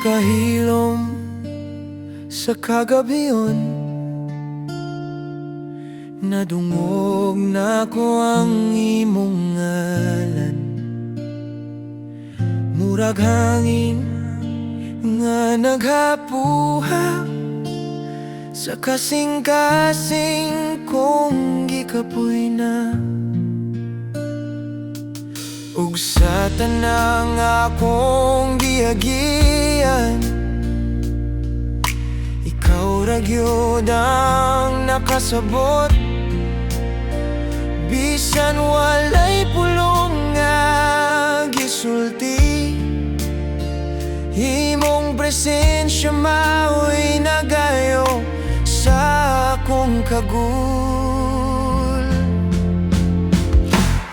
Kahilom sa kagabiyon, nadungog na ko ang imong ngalan. Murag hangin nga naghapuha sa kasing-kasing kong gikapoy na. Ug sa tanang akong giagian, ikaw ra gyud ang nakasabot. Bisan walay pulong nga gisulti, imong presensya mao'y nagayo sa akong kagul.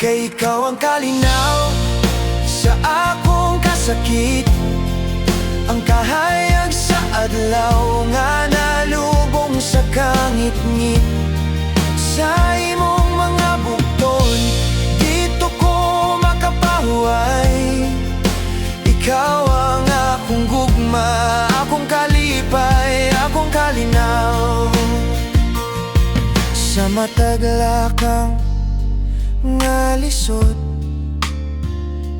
Kay ikaw ang kalinaw sa akong kasakit, ang kahayag sa adlaw nga nalubong sa kangit-ngit. Sa imong mga bukton, dito ko makapahuway. Ikaw ang akong gugma, akong kalipay, akong kalinaw. Sa matag lakang nga lisod,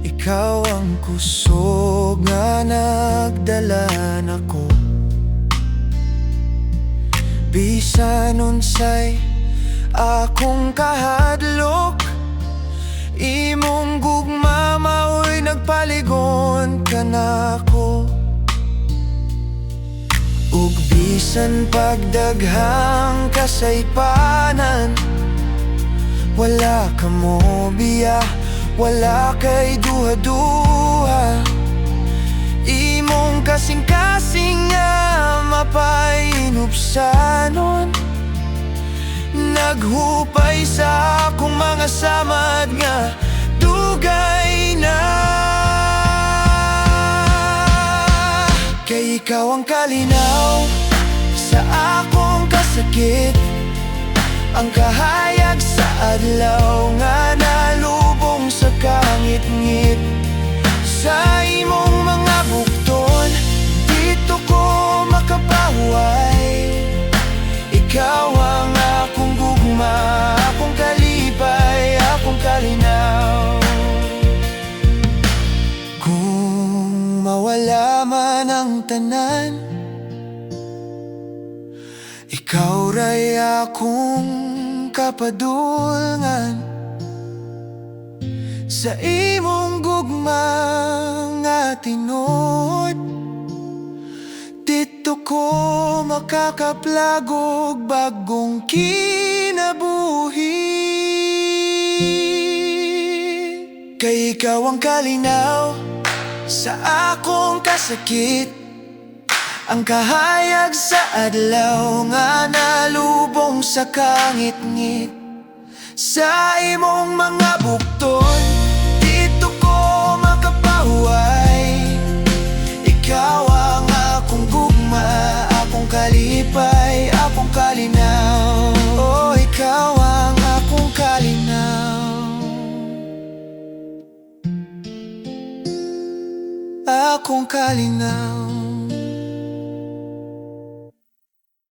ikaw ang kusog nga nagdala nako. Bisan unsay akong kahadlok, imong gugma mao'y nagpaligon ka nako. Ug bisan pagdaghang kasaypanan, wala ka mo biya, wala kay duha-duha. Imong kasing-kasing nga mapainupsanon, naghupay sa akong mga samad nga dugay na. Kay ikaw ang kalinaw sa akong kasakit, ang kahayag sa adlaw nga nalubong sa kangit-ngit. Sa imong mga bukton, dito ko makapahuway. Ikaw ang akong gugma, akong kalipay, akong kalinaw. Kung mawala man ang tanan, ikaw ra'y akong kapadulngan. Sa imong gugma nga tinuod, dito ko makakaplagog bagong kinabuhi. Kay ikaw ang kalinaw sa akong kasakit, ang kahayag sa adlaw nga nalubong sa kangit-ngit. Sa imong mga bukton, dito ko makapahuway. Ikaw ang akong gugma, akong kalipay, akong kalinaw. Oh, ikaw ang akong kalinaw, akong kalinaw.